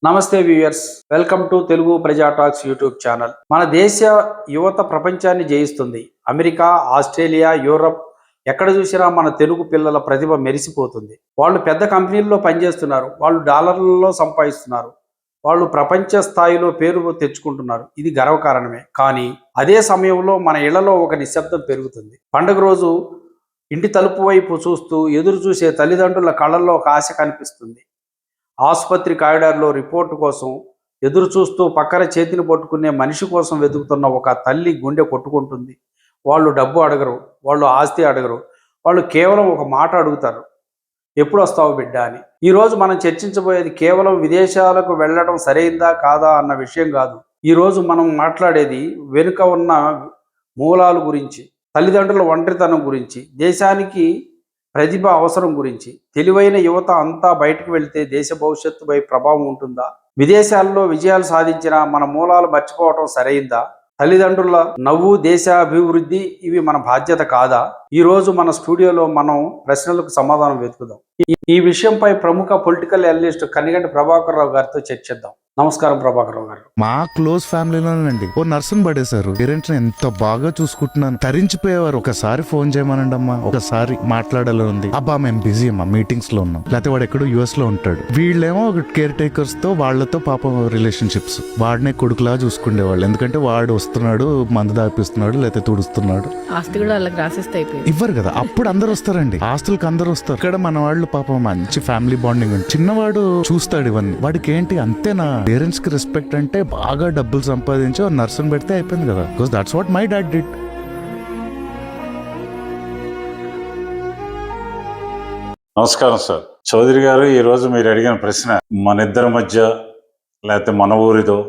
నమస్తే viewers, welcome to Telugu ప్రజా talks YouTube channel. మన దేశ యువత ప్రపంచాన్ని జయిస్తుంది. అమెరికా, ఆస్ట్రేలియా, యూరప్ ఎక్కడ చూసినా మన తెలుగు పిల్లల ప్రతిభ మెరిసిపోతుంది. వాళ్ళు పెద్ద కంపెనీల్లో పనిచేస్తున్నారు, వాళ్ళు డాలర్లలో సంపాదిస్తున్నారు, వాళ్ళు ప్రపంచ స్థాయిలో పేరు తెచ్చుకుంటున్నారు. ఇది గర్వకారణమే. కానీ అదే సమయంలో మన ఇళ్లలో ఒక నిశ్శబ్దం పెరుగుతుంది. పండుగ రోజు ఇంటి తలుపు వైపు చూస్తూ ఎదురు చూసే తల్లిదండ్రుల కళ్ళల్లో ఒక ఆశ కనిపిస్తుంది. ఆసుపత్రి కారిడార్లో రిపోర్టు కోసం ఎదురు చూస్తూ పక్కన చేతిని పట్టుకునే మనిషి కోసం వెతుకుతున్న ఒక తల్లి గుండె కొట్టుకుంటుంది. వాళ్ళు డబ్బు అడగరు, వాళ్ళు ఆస్తి అడగరు, వాళ్ళు కేవలం ఒక మాట అడుగుతారు: ఎప్పుడు వస్తావు బిడ్డ అని. ఈరోజు మనం చర్చించబోయేది కేవలం విదేశాలకు వెళ్ళడం సరైందా కాదా అన్న విషయం కాదు. ఈరోజు మనం మాట్లాడేది వెనుక ఉన్న మూలాల గురించి, తల్లిదండ్రుల ఒంటరితనం గురించి, దేశానికి ప్రతిభ అవసరం గురించి. తెలివైన యువత అంతా బయటకు వెళ్తే దేశ భవిష్యత్తుపై ప్రభావం ఉంటుందా? విదేశాల్లో విజయాలు సాధించిన మన మూలాలు మర్చిపోవటం సరైందా? తల్లిదండ్రుల నవ్వు దేశ అభివృద్ధి ఇవి మన బాధ్యత కాదా? ఈ రోజు మన స్టూడియోలో మనం ప్రశ్నలకు సమాధానం వెతుకుదాం. ఈ విషయంపై ప్రముఖ పొలిటికల్ అనలిస్ట్ కనిగంటి ప్రభాకర్ రావు గారితో చర్చిద్దాం. నమస్కారం ప్రభాకర్ రావు గారు. మా క్లోజ్ ఫ్యామిలీలోనండి ఓ నర్సును పడేశారు. పేరెంట్స్ ఎంత బాగా చూసుకుంటున్నాను, తరించిపోయేవారు. ఒకసారి ఫోన్ చేయమనండి అమ్మా, ఒకసారి మాట్లాడాలని ఉంది. అబ్బా మేము బిజీ అమ్మా, మీటింగ్స్ లో ఉన్నాం, లేకపోతే వాడు ఎక్కడో యుఎస్ లో ఉంటాడు. వీళ్ళేమో కేర్ టేకర్స్ తో వాళ్ళతో పాపం రిలేషన్షిప్స్, వాడినే కొడుకులా చూసుకునేవాళ్ళు. ఎందుకంటే వాడు వస్తున్నాడు, మందు దాపిస్తున్నాడు, లేకపోతే తుడుస్తున్నాడు. ఆస్తి కూడా వాళ్ళకి రాసిస్తే ఇవ్వరు కదా. అప్పుడు అందరు వస్తారండి, ఆస్తులకు అందరు వస్తారు. ఇక్కడ మన వాళ్ళు పాపం మంచి ఫ్యామిలీ బాండింగ్ ఉంది. చిన్నవాడు చూస్తాడు ఇవన్నీ. వాడికి ఏంటి అంతేనా, పేరెంట్స్ కి రెస్పెక్ట్ అంటే బాగా డబ్బులు సంపాదించి నర్సును పెడితే అయిపోయింది కదా. Because that's what my dad did. నమస్కారం సార్. చౌదరి గారు, ఈ రోజు మీరు అడిగిన ప్రశ్న మన ఇద్దరి మధ్య లేకపోతే మన ఊరిదో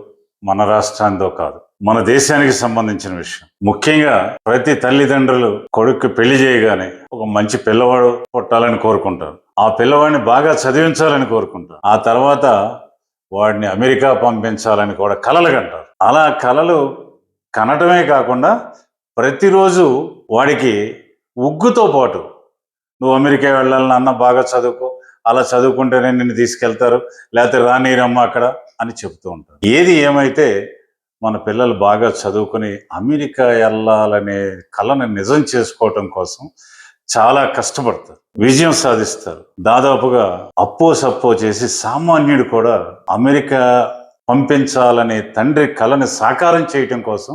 మన రాష్ట్రానిదో కాదు, మన దేశానికి సంబంధించిన విషయం. ముఖ్యంగా ప్రతి తల్లిదండ్రులు కొడుక్కి పెళ్లి చేయగానే ఒక మంచి పిల్లవాడు పుట్టాలని కోరుకుంటారు. ఆ పిల్లవాడిని బాగా చదివించాలని కోరుకుంటారు. ఆ తర్వాత వాడిని అమెరికా పంపించాలని కూడా కలలు కంటారు. అలా కలలు కనటమే కాకుండా ప్రతిరోజు వాడికి ఉగ్గుతో పాటు నువ్వు అమెరికా వెళ్ళాలని అన్న, బాగా చదువుకో, అలా చదువుకుంటేనే నిన్ను తీసుకెళ్తారు, లేకపోతే రానీరమ్మ అక్కడ అని చెప్తూ ఉంటారు. ఏది ఏమైతే మన పిల్లలు బాగా చదువుకుని అమెరికా వెళ్ళాలనే కళను నిజం చేసుకోవటం కోసం చాలా కష్టపడతారు, విజయం సాధిస్తారు. దాదాపుగా అప్పో సప్పో చేసి సామాన్యుడు కూడా అమెరికా పంపించాలనే తండ్రి కళని సాకారం చేయటం కోసం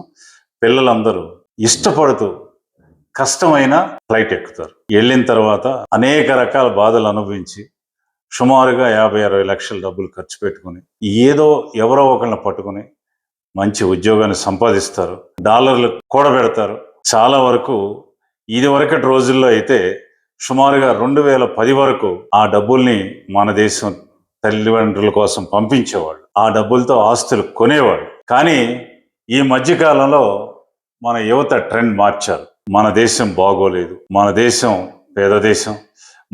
పిల్లలందరూ ఇష్టపడుతూ కష్టమైన ఫ్లైట్ ఎక్కుతారు. వెళ్ళిన తర్వాత అనేక రకాల బాధలు అనుభవించి సుమారుగా 50-60 లక్షల డబ్బులు ఖర్చు పెట్టుకుని ఏదో ఎవరో ఒకరిని పట్టుకుని మంచి ఉద్యోగాన్ని సంపాదిస్తారు, డాలర్లు కూడబెడతారు. చాలా వరకు ఇది వరకటి రోజుల్లో అయితే సుమారుగా 2010 వరకు ఆ డబ్బుల్ని మన దేశం తల్లిదండ్రుల కోసం పంపించేవాళ్ళు. ఆ డబ్బులతో ఆస్తులు కొనేవాళ్ళు. కానీ ఈ మధ్యకాలంలో మన యువత ట్రెండ్ మార్చారు. మన దేశం బాగోలేదు, మన దేశం పేద దేశం,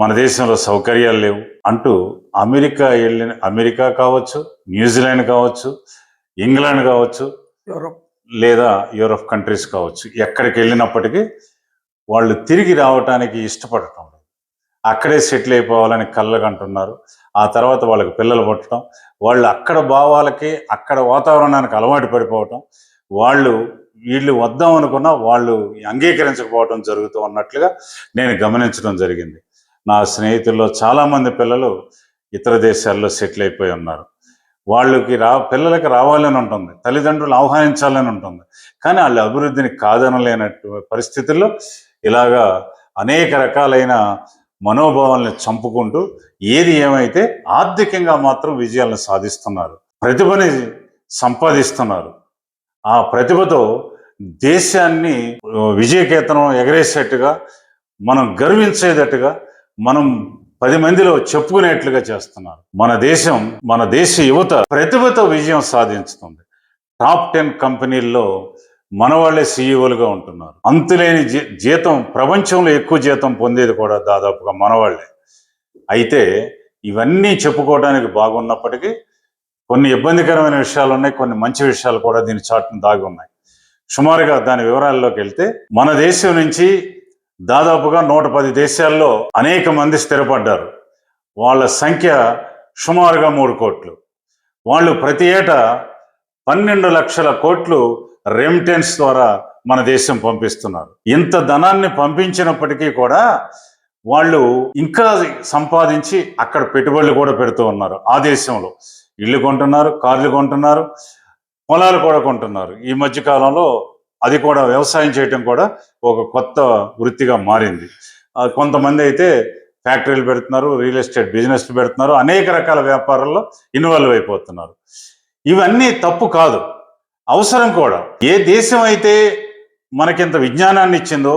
మన దేశంలో సౌకర్యాలు లేవు అంటూ అమెరికా కావచ్చు, న్యూజిలాండ్ కావచ్చు, ఇంగ్లాండ్ కావచ్చు, లేదా యూరప్ కంట్రీస్ కావచ్చు, ఎక్కడికి వెళ్ళినప్పటికీ వాళ్ళు తిరిగి రావటానికి ఇష్టపడటం లేదు. అక్కడే సెటిల్ అయిపోవాలని కళ్ళకంటున్నారు. ఆ తర్వాత వాళ్ళకి పిల్లలు పుట్టడం, వాళ్ళు అక్కడ భావాలకి అక్కడ వాతావరణానికి అలవాటు పడిపోవటం, వీళ్ళు వద్దాం అనుకున్నా వాళ్ళు అంగీకరించకపోవటం జరుగుతూ ఉన్నట్లుగా నేను గమనించడం జరిగింది. నా స్నేహితుల్లో చాలామంది పిల్లలు ఇతర దేశాల్లో సెటిల్ అయిపోయి ఉన్నారు. పిల్లలకి రావాలని ఉంటుంది, తల్లిదండ్రులు ఆహ్వానించాలని ఉంటుంది, కానీ వాళ్ళ అభివృద్ధిని కాదనలేనట్టు పరిస్థితుల్లో ఇలాగా అనేక రకాలైన మనోభావాలను చంపుకుంటూ ఏది ఏమైతే ఆర్థికంగా మాత్రం విజయాలను సాధిస్తున్నారు, ప్రతిభని సంపాదిస్తున్నారు. ఆ ప్రతిభతో దేశాన్ని విజయకేతనం ఎగరేసేట్టుగా, మనం గర్వించేటట్టుగా, మనం 10 మందిలో చెప్పుకునేట్లుగా చేస్తున్నారు. మన దేశ యువత ప్రతిభతో విజయం సాధించుతుంది. టాప్ 10 కంపెనీల్లో మన వాళ్ళే సీఈఓలుగా ఉంటున్నారు. అంతులేని జీతం, ప్రపంచంలో ఎక్కువ జీతం పొందేది కూడా దాదాపుగా మన వాళ్ళే. అయితే ఇవన్నీ చెప్పుకోవడానికి బాగున్నప్పటికీ కొన్ని ఇబ్బందికరమైన విషయాలు ఉన్నాయి, కొన్ని మంచి విషయాలు కూడా దీని చాటును దాగి ఉన్నాయి. సుమారుగా దాని వివరాల్లోకి వెళ్తే, మన దేశం నుంచి దాదాపుగా 110 దేశాల్లో అనేక మంది స్థిరపడ్డారు. వాళ్ళ సంఖ్య సుమారుగా 3 కోట్లు. వాళ్ళు ప్రతి ఏటా 12 లక్షల కోట్లు రెమిటెన్స్ ద్వారా మన దేశం పంపిస్తున్నారు. ఇంత ధనాన్ని పంపించినప్పటికీ కూడా వాళ్ళు ఇంకా సంపాదించి అక్కడ పెట్టుబడులు కూడా పెడుతూ ఉన్నారు. ఆ దేశంలో ఇళ్ళు కొంటున్నారు, కార్లు కొంటున్నారు, పొలాలు కూడా కొంటున్నారు. ఈ మధ్య కాలంలో అది కూడా వ్యవసాయం చేయటం కూడా ఒక కొత్త వృత్తిగా మారింది. కొంతమంది అయితే ఫ్యాక్టరీలు పెడుతున్నారు, రియల్ ఎస్టేట్ బిజినెస్లు పెడుతున్నారు, అనేక రకాల వ్యాపారాల్లో ఇన్వాల్వ్ అయిపోతున్నారు. ఇవన్నీ తప్పు కాదు, అవసరం కూడా. ఏ దేశం అయితే మనకింత విజ్ఞానాన్ని ఇచ్చిందో,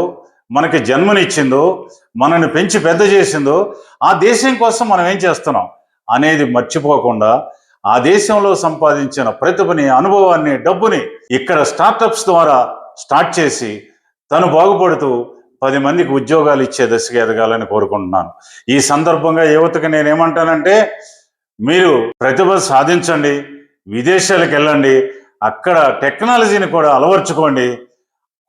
మనకి జన్మనిచ్చిందో, మనల్ని పెంచి పెద్ద చేసిందో, ఆ దేశం కోసం మనం ఏం చేస్తున్నాం అనేది మర్చిపోకుండా ఆ దేశంలో సంపాదించిన ప్రతిభని, అనుభవాన్ని, డబ్బుని ఇక్కడ స్టార్టప్స్ ద్వారా స్టార్ట్ చేసి తను బాగుపడుతూ 10 మందికి ఉద్యోగాలు ఇచ్చే దశగా ఎదగాలని కోరుకుంటున్నాను. ఈ సందర్భంగా యువతకి నేనేమంటానంటే, మీరు ప్రతిభ సాధించండి, విదేశాలకు వెళ్ళండి, అక్కడ టెక్నాలజీని కూడా అలవర్చుకోండి.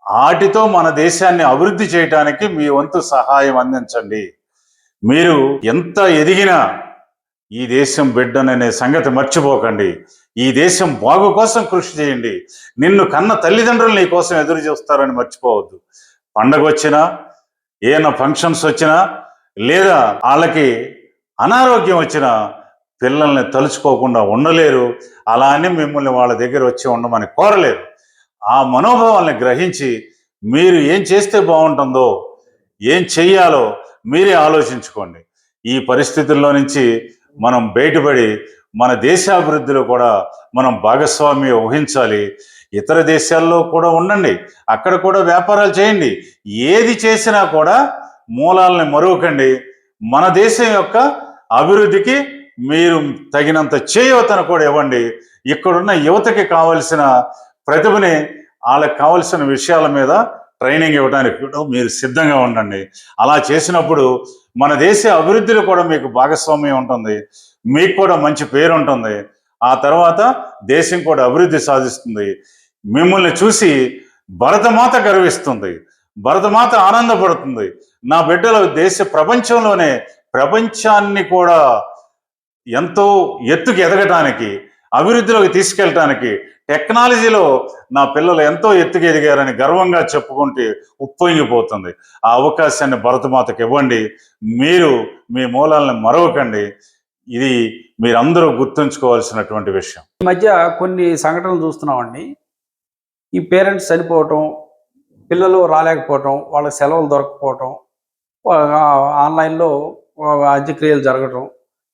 వాటితో మన దేశాన్ని అభివృద్ధి చేయడానికి మీ వంతు సహాయం అందించండి. మీరు ఎంత ఎదిగినా ఈ దేశం బిడ్డననే సంగతి మర్చిపోకండి. ఈ దేశం బాగు కోసం కృషి చేయండి. నిన్ను కన్న తల్లిదండ్రులు నీ కోసం ఎదురు చూస్తారని మర్చిపోవద్దు. పండగ వచ్చినా, ఏమైనా ఫంక్షన్స్ వచ్చినా, లేదా వాళ్ళకి అనారోగ్యం వచ్చినా పిల్లల్ని తలుచుకోకుండా ఉండలేరు. అలా అని మిమ్మల్ని వాళ్ళ దగ్గర వచ్చి ఉండమని కోరలేరు. ఆ మనోభావాల్ని గ్రహించి మీరు ఏం చేస్తే బాగుంటుందో, ఏం చెయ్యాలో మీరే ఆలోచించుకోండి. ఈ పరిస్థితుల్లో నుంచి మనం బయటపడి మన దేశాభివృద్ధిలో కూడా మనం భాగస్వామ్యం వహించాలి. ఇతర దేశాల్లో కూడా ఉండండి, అక్కడ కూడా వ్యాపారాలు చేయండి. ఏది చేసినా కూడా మూలాలని మరువకండి. మన దేశం యొక్క అభివృద్ధికి మీరు తగినంత చేయూతను కూడా ఇవ్వండి. ఇక్కడున్న యువతకి కావలసిన ప్రతిభని, వాళ్ళకి కావలసిన విషయాల మీద ట్రైనింగ్ ఇవ్వడానికి కూడా మీరు సిద్ధంగా ఉండండి. అలా చేసినప్పుడు మన దేశ అభివృద్ధిలో కూడా మీకు భాగస్వామ్యం ఉంటుంది, మీకు కూడా మంచి పేరు ఉంటుంది. ఆ తర్వాత దేశం కూడా అభివృద్ధి సాధిస్తుంది. మిమ్మల్ని చూసి భరతమాత గర్విస్తుంది, భరతమాత ఆనందపడుతుంది. నా బిడ్డలు ప్రపంచంలోనే ప్రపంచాన్ని కూడా ఎంతో ఎత్తుకి ఎదగటానికి, అభివృద్ధిలోకి తీసుకెళ్ళటానికి, టెక్నాలజీలో నా పిల్లలు ఎంతో ఎత్తుకు ఎదిగారని గర్వంగా చెప్పుకుంటే ఉప్పొంగిపోతుంది. ఆ అవకాశాన్ని భరతమాతకి ఇవ్వండి. మీరు మీ మూలాలను మరవకండి. ఇది మీరందరూ గుర్తుంచుకోవాల్సినటువంటి విషయం. ఈ మధ్య కొన్ని సంఘటనలు చూస్తున్నామండి. ఈ పేరెంట్స్ చనిపోవటం, పిల్లలు రాలేకపోవటం, వాళ్ళకి సెలవులు దొరకపోవటం, ఆన్లైన్లో అంత్యక్రియలు జరగటం,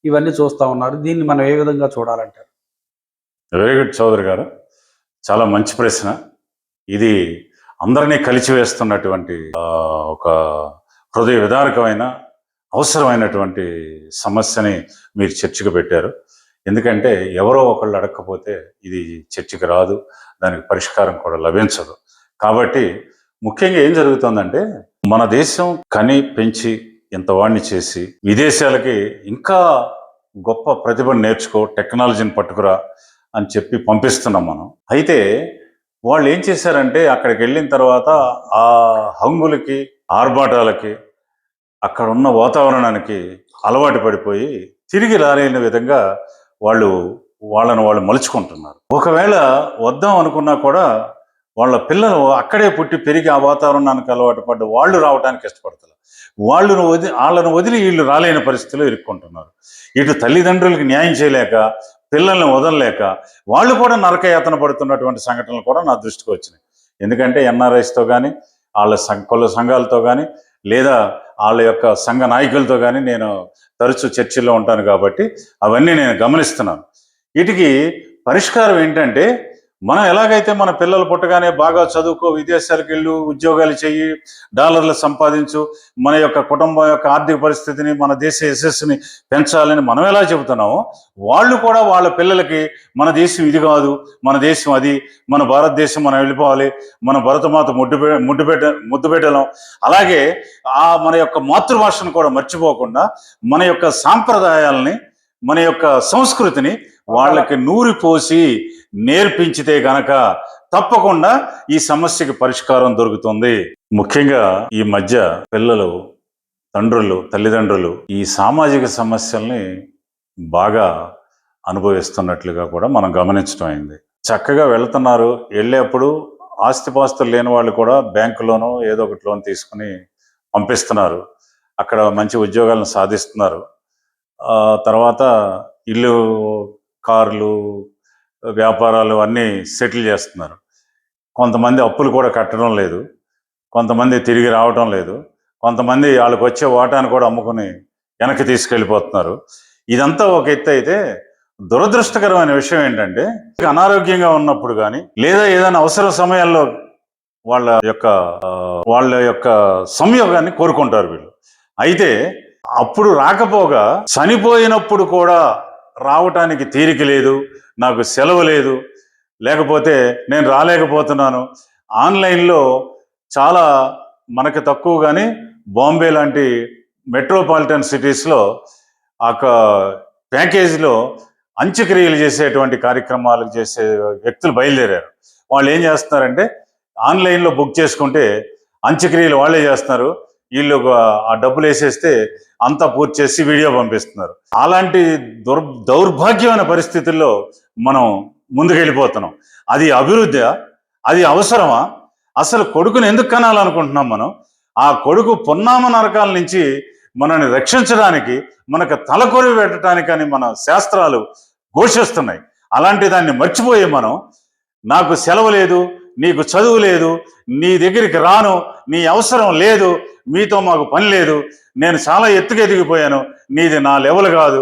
ఇవన్నీ చూస్తూ ఉన్నారు. దీన్ని మనం ఏ విధంగా చూడాలంటారు? వెరీ గుడ్ చౌదరి గారు, చాలా మంచి ప్రశ్న. ఇది అందరినీ కలిచివేస్తున్నటువంటి ఒక హృదయ విదారకమైన అవసరమైనటువంటి సమస్యని మీరు చర్చకు పెట్టారు. ఎందుకంటే ఎవరో ఒకళ్ళు అడగకపోతే ఇది చర్చకు రాదు, దానికి పరిష్కారం కూడా లభించదు. కాబట్టి ముఖ్యంగా ఏం జరుగుతుందంటే, మన దేశం కని పెంచి ఇంతవాడిని చేసి విదేశాలకి ఇంకా గొప్ప ప్రతిభను నేర్చుకో, టెక్నాలజీని పట్టుకురా అని చెప్పి పంపిస్తున్నాం మనం. అయితే వాళ్ళు ఏం చేశారంటే, అక్కడికి వెళ్ళిన తర్వాత ఆ హంగులకి, ఆర్భాటాలకి, అక్కడ ఉన్న వాతావరణానికి అలవాటు పడిపోయి తిరిగి రాలేని విధంగా వాళ్ళను వాళ్ళు మలుచుకుంటున్నారు. ఒకవేళ వద్దాం అనుకున్నా కూడా వాళ్ళ పిల్లలు అక్కడే పుట్టి పెరిగి ఆ వాతావరణానికి అలవాటు పడ్డ వాళ్ళు రావడానికి ఇష్టపడతారు. వాళ్ళను వదిలి వీళ్ళు రాలేని పరిస్థితిలో ఇరుక్కుంటున్నారు. ఇటు తల్లిదండ్రులకి న్యాయం చేయలేక, పిల్లల్ని వదలలేక వాళ్ళు కూడా నరకయాతన పడుతున్నటువంటి సంఘటనలు కూడా నా దృష్టికి వచ్చినాయి. ఎందుకంటే ఎన్ఆర్ఐస్తో కానీ, వాళ్ళ కుల సంఘాలతో కానీ, లేదా వాళ్ళ యొక్క సంఘ నాయకులతో కానీ నేను తరచూ చర్చల్లో ఉంటాను కాబట్టి అవన్నీ నేను గమనిస్తున్నాను. వీటికి పరిష్కారం ఏంటంటే, మనం ఎలాగైతే మన పిల్లలు పుట్టగానే బాగా చదువుకో, విదేశాలకు వెళ్ళు, ఉద్యోగాలు చెయ్యి, డాలర్లు సంపాదించు, మన యొక్క కుటుంబం యొక్క ఆర్థిక పరిస్థితిని, మన దేశ యశస్సుని పెంచాలని మనం ఎలా చెబుతున్నామో, వాళ్ళు కూడా వాళ్ళ పిల్లలకి మన దేశం ఇది కాదు, మన దేశం అది, మన భారతదేశం మనం వెళ్ళిపోవాలి, మన భరతమాత ముద్దు పెట్టడం, అలాగే మన యొక్క మాతృభాషను కూడా మర్చిపోకుండా మన యొక్క సాంప్రదాయాలని, మన యొక్క సంస్కృతిని వాళ్ళకి నూరిపోసి నేర్పించితే గనక తప్పకుండా ఈ సమస్యకి పరిష్కారం దొరుకుతుంది. ముఖ్యంగా ఈ మధ్య పిల్లలు, తల్లిదండ్రులు ఈ సామాజిక సమస్యల్ని బాగా అనుభవిస్తున్నట్లుగా కూడా మనం గమనించడం అయింది. చక్కగా వెళ్తున్నారు, వెళ్ళేప్పుడు ఆస్తిపాస్తులు లేని వాళ్ళు కూడా బ్యాంకులోనో ఏదో ఒకటి లోన్ తీసుకుని పంపిస్తున్నారు. అక్కడ మంచి ఉద్యోగాలను సాధిస్తున్నారు. తర్వాత ఇల్లు, కార్లు, వ్యాపారాలు అన్నీ సెటిల్ చేస్తున్నారు. కొంతమంది అప్పులు కూడా కట్టడం లేదు, కొంతమంది తిరిగి రావటం లేదు, కొంతమంది వాళ్ళకి వచ్చే వాటాను కూడా అమ్ముకుని వెనక్కి తీసుకెళ్ళిపోతున్నారు. ఇదంతా ఒక ఎత్తు అయితే, దురదృష్టకరమైన విషయం ఏంటంటే అనారోగ్యంగా ఉన్నప్పుడు కానీ లేదా ఏదైనా అవసర సమయాల్లో వాళ్ళ యొక్క సంయోగాన్ని కోరుకుంటారు వీళ్ళు. అయితే అప్పుడు రాకపోగా చనిపోయినప్పుడు కూడా రావటానికి తీరిక లేదు, నాకు సెలవు లేదు, లేకపోతే నేను రాలేకపోతున్నాను. ఆన్లైన్లో చాలా మనకు తక్కువ కానీ బాంబే లాంటి మెట్రోపాలిటన్ సిటీస్లో ఒక ప్యాకేజీలో అంత్యక్రియలు చేసేటువంటి కార్యక్రమాలు చేసే వ్యక్తులు బయలుదేరారు. వాళ్ళు ఏం చేస్తున్నారంటే ఆన్లైన్లో బుక్ చేసుకుంటే అంత్యక్రియలు వాళ్ళే చేస్తున్నారు, వీళ్ళు ఆ డబ్బులు వేసేస్తే అంతా పూర్తి చేసి వీడియో పంపిస్తున్నారు. అలాంటి దౌర్భాగ్యమైన పరిస్థితుల్లో మనం ముందుకెళ్ళిపోతున్నాం. అది అభివృద్ధి, అది అవసరమా? అసలు కొడుకుని ఎందుకు కనాలనుకుంటున్నాం మనం? ఆ కొడుకు పున్నామ నరకాల నుంచి మనల్ని రక్షించడానికి, మనకు తలకొరివి పెట్టడానికని మన శాస్త్రాలు ఘోషిస్తున్నాయి. అలాంటి దాన్ని మర్చిపోయే మనం, నాకు సెలవు లేదు, నీకు చదువు లేదు, నీ దగ్గరికి రాను, నీ అవసరం లేదు, మీతో మాకు పని లేదు, నేను చాలా ఎత్తుకు ఎదిగిపోయాను, నీది నా లెవెల్ కాదు,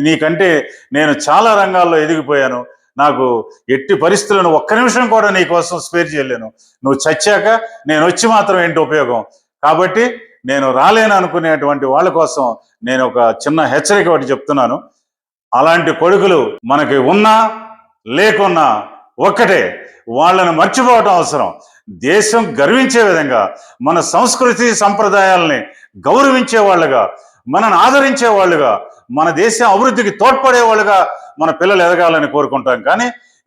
నీకంటే నేను చాలా రంగాల్లో ఎదిగిపోయాను, నాకు ఎట్టి పరిస్థితులను ఒక్క నిమిషం కూడా నీ కోసం స్పేర్ చేయలేను, నువ్వు చచ్చాక నేను వచ్చి మాత్రం ఏంటి ఉపయోగం, కాబట్టి నేను రాలేను అనుకునేటువంటి వాళ్ళ కోసం నేను ఒక చిన్న హెచ్చరిక ఒకటి చెప్తున్నాను. అలాంటి కొడుకులు మనకి ఉన్నా లేకున్నా ఒక్కటే, వాళ్ళని మర్చిపోవటం అవసరం. దేశం గర్వించే విధంగా, మన సంస్కృతి సంప్రదాయాలని గౌరవించే వాళ్ళుగా, మనని ఆదరించే వాళ్ళుగా, మన దేశం అభివృద్ధికి తోడ్పడే వాళ్ళుగా మన పిల్లలు ఎదగాలని కోరుకుంటాం. కానీ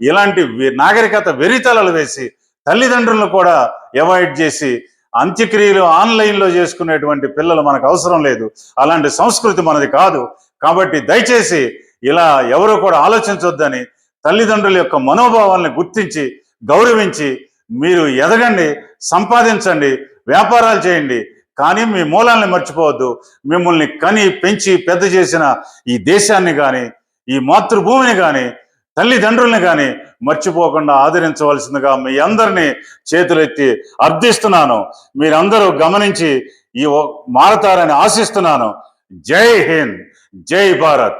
ఇలాంటి నాగరికత వెరితలలు వేసి తల్లిదండ్రులను కూడా అవాయిడ్ చేసి అంత్యక్రియలు ఆన్లైన్లో చేసుకునేటువంటి పిల్లలు మనకు అవసరం లేదు. అలాంటి సంస్కృతి మనది కాదు. కాబట్టి దయచేసి ఇలా ఎవరు కూడా ఆలోచించొద్దని, తల్లిదండ్రుల యొక్క మనోభావాలను గుర్తించి గౌరవించి మీరు ఎదగండి, సంపాదించండి, వ్యాపారాలు చేయండి, కానీ మీ మూలాల్ని మర్చిపోవద్దు. మిమ్మల్ని కని పెంచి పెద్ద చేసిన ఈ దేశాన్ని కానీ, ఈ మాతృభూమిని కానీ, తల్లిదండ్రుల్ని కానీ మర్చిపోకుండా ఆదరించవలసిందిగా మీ అందరినీ చేతులెత్తి అర్థిస్తున్నాను. మీరందరూ గమనించి మారతారని ఆశిస్తున్నాను. జై హింద్, జై భారత్.